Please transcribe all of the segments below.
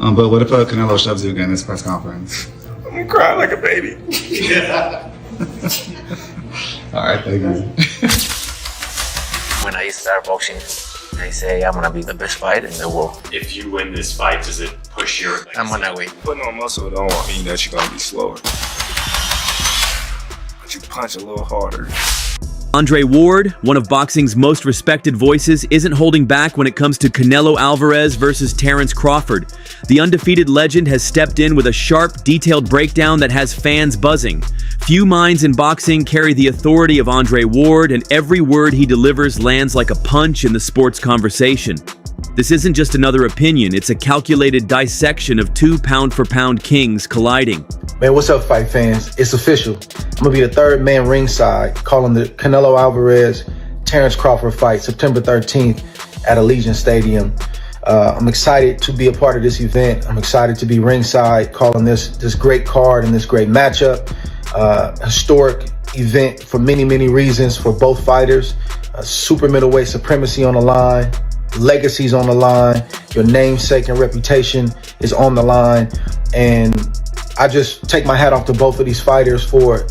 But what if Canelo shoves you again in this press conference? I'm gonna cry like a baby. All right, thank you. When I start boxing, they say I'm gonna be the best fighter in the world. If you win this fight, does it push your... I'm gonna win. Putting on muscle don't mean that you're gonna be slower. But you punch a little harder. Andre Ward, one of boxing's most respected voices, isn't holding back when it comes to Canelo Alvarez versus Terence Crawford. The undefeated legend has stepped in with a sharp, detailed breakdown that has fans buzzing. Few minds in boxing carry the authority of Andre Ward, and every word he delivers lands like a punch in the sports conversation. This isn't just another opinion, it's a calculated dissection of two pound-for-pound kings colliding. Man, what's up, fight fans? It's official. I'm gonna be the third man ringside calling the Canelo Alvarez Terence Crawford fight September 13th at Allegiant Stadium. I'm excited to be a part of this event. I'm excited to be ringside calling this great card and this great matchup. Historic event for many, many reasons for both fighters. Super middleweight supremacy on the line. Legacy's on the line. Your namesake and reputation is on the line. And I just take my hat off to both of these fighters for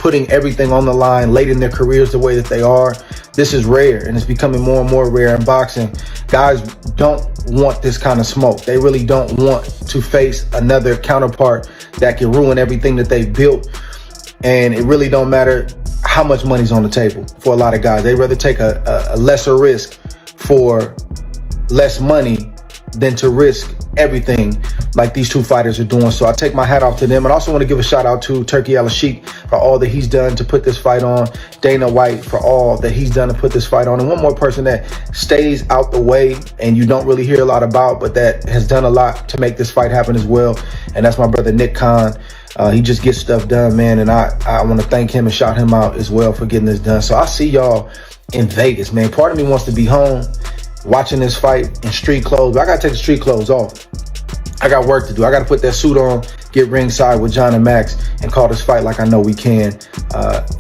putting everything on the line late in their careers the way that they are. This is rare, and it's becoming more and more rare in boxing. Guys don't want this kind of smoke. They really don't want to face another counterpart that can ruin everything that they've built. And it really don't matter how much money's on the table for a lot of guys. They'd rather take a lesser risk for less money than to risk everything like these two fighters are doing. So I take my hat off to them. And I also want to give a shout out to Turki Al-Sheikh for all that he's done to put this fight on. Dana White for all that he's done to put this fight on. And one more person that stays out the way and you don't really hear a lot about, but that has done a lot to make this fight happen as well. And that's my brother, Nick Khan. He just gets stuff done, man. And I want to thank him and shout him out as well for getting this done. So I'll see y'all in Vegas, man. Part of me wants to be home watching this fight in street clothes, but I got to take the street clothes off. I got work to do. I got to put that suit on, get ringside with John and Max, and call this fight like I know we can.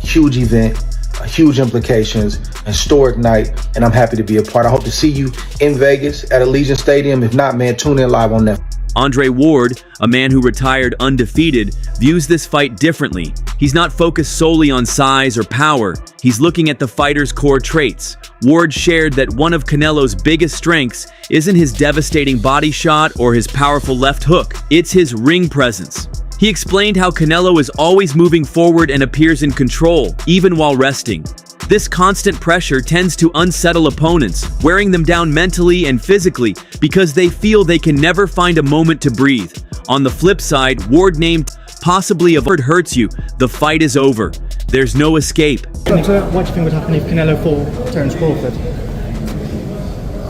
Huge event, huge implications, historic night, and I'm happy to be a part. I hope to see you in Vegas at Allegiant Stadium. If not, man, tune in live on Netflix. Andre Ward, a man who retired undefeated, views this fight differently. He's not focused solely on size or power. He's looking at the fighter's core traits. Ward shared that one of Canelo's biggest strengths isn't his devastating body shot or his powerful left hook. It's his ring presence. He explained how Canelo is always moving forward and appears in control, even while resting. This constant pressure tends to unsettle opponents, wearing them down mentally and physically because they feel they can never find a moment to breathe. On the flip side, Ward named possibly if it hurts you, the fight is over. There's no escape. What do you think would happen if Canelo fought Terence Crawford?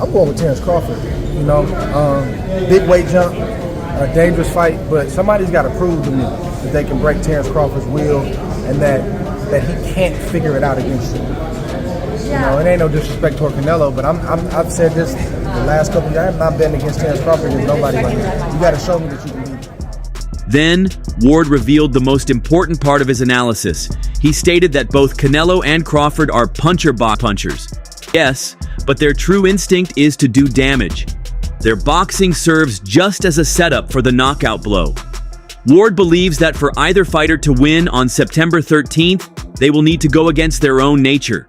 I'm going with Terence Crawford. You know, big weight jump, a dangerous fight, but somebody's got to prove to me that they can break Terence Crawford's will and that he can't figure it out against him. You know, it ain't no disrespect toward Canelo, but I've said this the last couple of years. I have not been against Terence Crawford against nobody like that. You got to show me that you can beat him. Then, Ward revealed the most important part of his analysis. He stated that both Canelo and Crawford are punchers. Yes, but their true instinct is to do damage. Their boxing serves just as a setup for the knockout blow. Ward believes that for either fighter to win on September 13th, they will need to go against their own nature.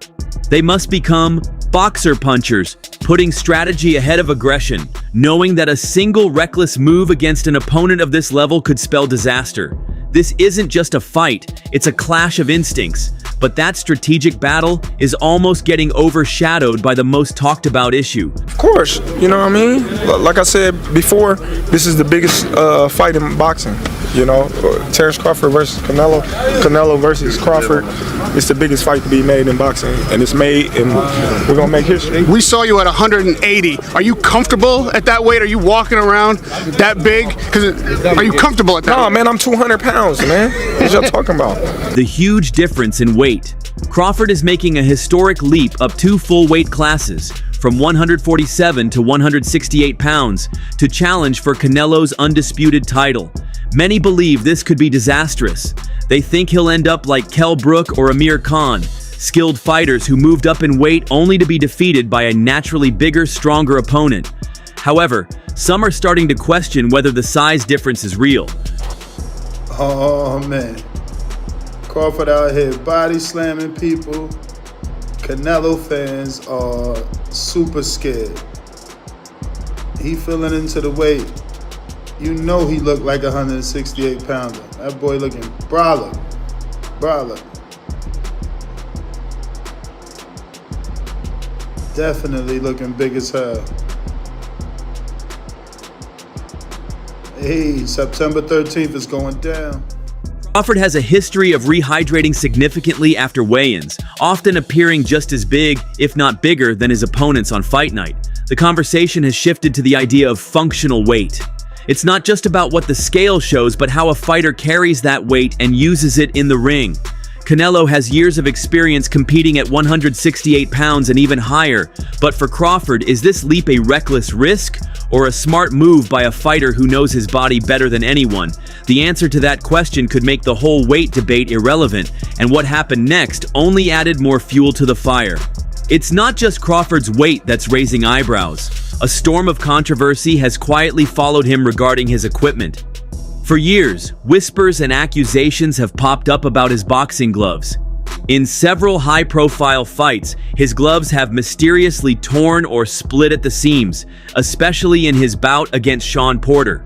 They must become boxer punchers, putting strategy ahead of aggression, knowing that a single reckless move against an opponent of this level could spell disaster. This isn't just a fight, it's a clash of instincts. But that strategic battle is almost getting overshadowed by the most talked about issue. Of course, you know what I mean? Like I said before, this is the biggest fight in boxing. You know, Terence Crawford versus Canelo, Canelo versus Crawford. It's the biggest fight to be made in boxing, and it's made, and we're gonna make history. We saw you at 180. Are you comfortable at that weight? Are you walking around that big? Are you comfortable at that? No, man, I'm 200 pounds, man. What y'all talking about? The huge difference in weight. Crawford is making a historic leap up 2 full weight classes, from 147 to 168 pounds, to challenge for Canelo's undisputed title. Many believe this could be disastrous. They think he'll end up like Kell Brook or Amir Khan, skilled fighters who moved up in weight only to be defeated by a naturally bigger, stronger opponent. However, some are starting to question whether the size difference is real. Oh man, Crawford out here body slamming people. Canelo fans are super scared. He feeling into the weight. You know he looked like a 168 pounder. That boy looking brolic. Definitely looking big as hell. Hey, September 13th is going down. Crawford has a history of rehydrating significantly after weigh-ins, often appearing just as big, if not bigger, than his opponents on fight night. The conversation has shifted to the idea of functional weight. It's not just about what the scale shows, but how a fighter carries that weight and uses it in the ring. Canelo has years of experience competing at 168 pounds and even higher, but for Crawford, is this leap a reckless risk or a smart move by a fighter who knows his body better than anyone? The answer to that question could make the whole weight debate irrelevant, and what happened next only added more fuel to the fire. It's not just Crawford's weight that's raising eyebrows. A storm of controversy has quietly followed him regarding his equipment. For years, whispers and accusations have popped up about his boxing gloves. In several high-profile fights, his gloves have mysteriously torn or split at the seams, especially in his bout against Shawn Porter.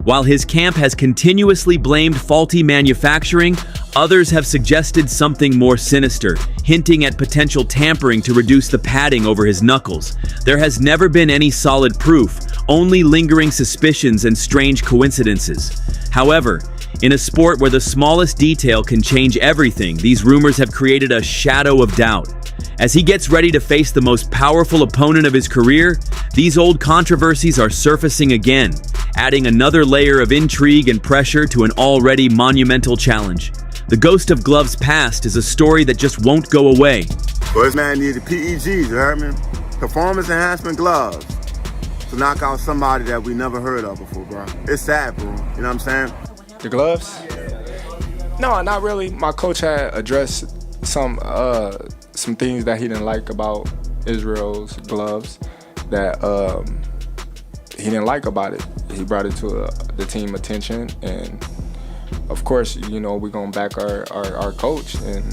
While his camp has continuously blamed faulty manufacturing, others have suggested something more sinister, hinting at potential tampering to reduce the padding over his knuckles. There has never been any solid proof, only lingering suspicions and strange coincidences. However, in a sport where the smallest detail can change everything, these rumors have created a shadow of doubt. As he gets ready to face the most powerful opponent of his career, these old controversies are surfacing again, adding another layer of intrigue and pressure to an already monumental challenge. The ghost of gloves past is a story that just won't go away. Well, this man needed PEGs, you heard me? Performance enhancement gloves. To knock out somebody that we never heard of before, bro. It's sad, bro. You know what I'm saying? The gloves? No, not really. My coach had addressed some things that he didn't like about Israel's gloves that he didn't like about it. He brought it to the team attention, and of course, you know, we're gonna back our coach, and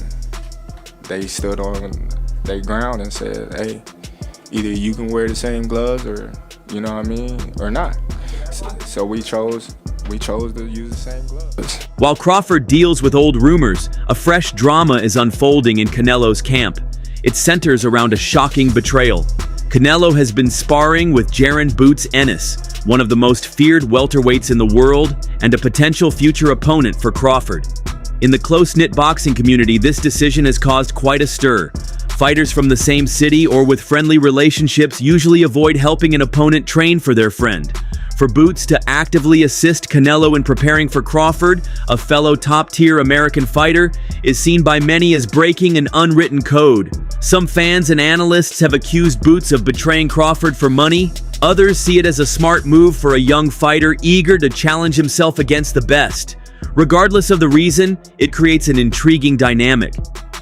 they stood on their ground and said, hey, either you can wear the same gloves or, you know what I mean, or not. So we chose to use the same gloves. While Crawford deals with old rumors, a fresh drama is unfolding in Canelo's camp. It centers around a shocking betrayal. Canelo has been sparring with Jaron Boots Ennis, one of the most feared welterweights in the world and a potential future opponent for Crawford. In the close-knit boxing community, this decision has caused quite a stir. Fighters from the same city or with friendly relationships usually avoid helping an opponent train for their friend. For Boots to actively assist Canelo in preparing for Crawford, a fellow top-tier American fighter, is seen by many as breaking an unwritten code. Some fans and analysts have accused Boots of betraying Crawford for money. Others see it as a smart move for a young fighter eager to challenge himself against the best. Regardless of the reason, it creates an intriguing dynamic.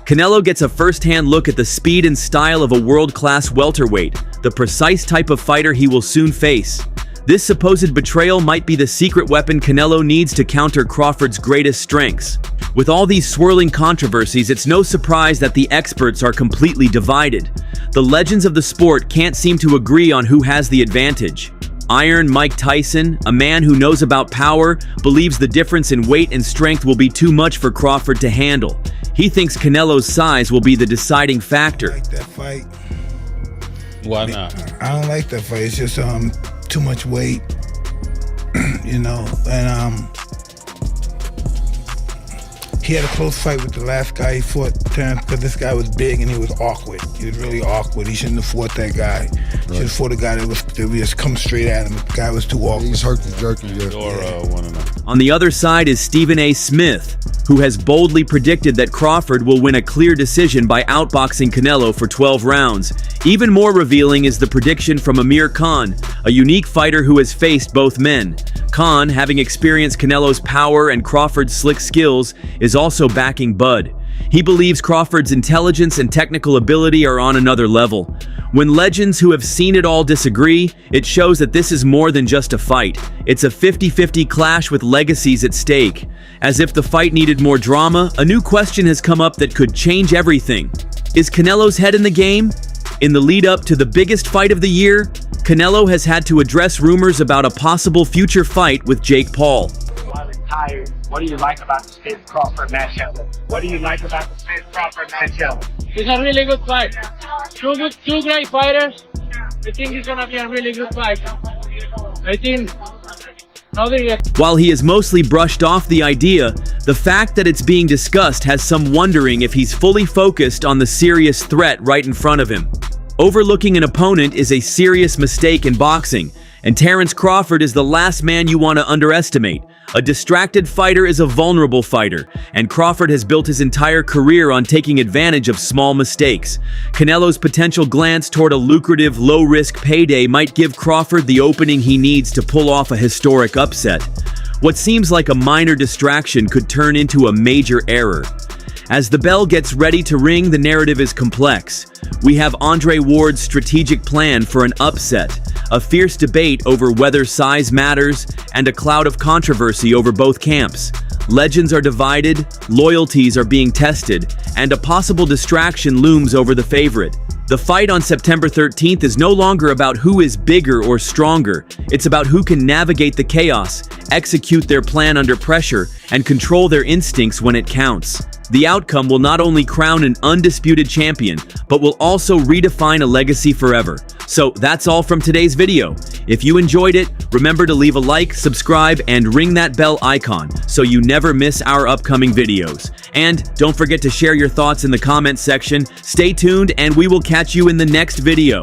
Canelo gets a first-hand look at the speed and style of a world-class welterweight, the precise type of fighter he will soon face. This supposed betrayal might be the secret weapon Canelo needs to counter Crawford's greatest strengths. With all these swirling controversies, it's no surprise that the experts are completely divided. The legends of the sport can't seem to agree on who has the advantage. Iron Mike Tyson, a man who knows about power, believes the difference in weight and strength will be too much for Crawford to handle. He thinks Canelo's size will be the deciding factor. I like that fight. Why not? I don't like that fight. It's just too much weight, you know, and he had a close fight with the last guy he fought, Terence, but this guy was big and he was awkward. He was really awkward. He shouldn't have fought that guy. He should have fought a guy that would just come straight at him. The guy was too awkward. He's herky jerky. On the other side is Stephen A. Smith, who has boldly predicted that Crawford will win a clear decision by outboxing Canelo for 12 rounds. Even more revealing is the prediction from Amir Khan, a unique fighter who has faced both men. Khan, having experienced Canelo's power and Crawford's slick skills, is also backing Bud. He believes Crawford's intelligence and technical ability are on another level. When legends who have seen it all disagree, it shows that this is more than just a fight. It's a 50-50 clash with legacies at stake. As if the fight needed more drama, a new question has come up that could change everything. Is Canelo's head in the game? In the lead up to the biggest fight of the year, Canelo has had to address rumors about a possible future fight with Jake Paul. What do you like about the Smith-Crawford matchup? What do you like about the Smith-Crawford matchup? It's a really good fight. Two great fighters. I think it's gonna be a really good fight. I think While he has mostly brushed off the idea, the fact that it's being discussed has some wondering if he's fully focused on the serious threat right in front of him. Overlooking an opponent is a serious mistake in boxing, and Terence Crawford is the last man you want to underestimate. A distracted fighter is a vulnerable fighter, and Crawford has built his entire career on taking advantage of small mistakes. Canelo's potential glance toward a lucrative, low-risk payday might give Crawford the opening he needs to pull off a historic upset. What seems like a minor distraction could turn into a major error. As the bell gets ready to ring, the narrative is complex. We have Andre Ward's strategic plan for an upset, a fierce debate over whether size matters, and a cloud of controversy over both camps. Legends are divided, loyalties are being tested, and a possible distraction looms over the favorite. The fight on September 13th is no longer about who is bigger or stronger. It's about who can navigate the chaos, execute their plan under pressure, and control their instincts when it counts. The outcome will not only crown an undisputed champion, but will also redefine a legacy forever. So that's all from today's video. If you enjoyed it, remember to leave a like, subscribe, and ring that bell icon so you never miss our upcoming videos. And don't forget to share your thoughts in the comment section. Stay tuned, and we will catch you in the next video.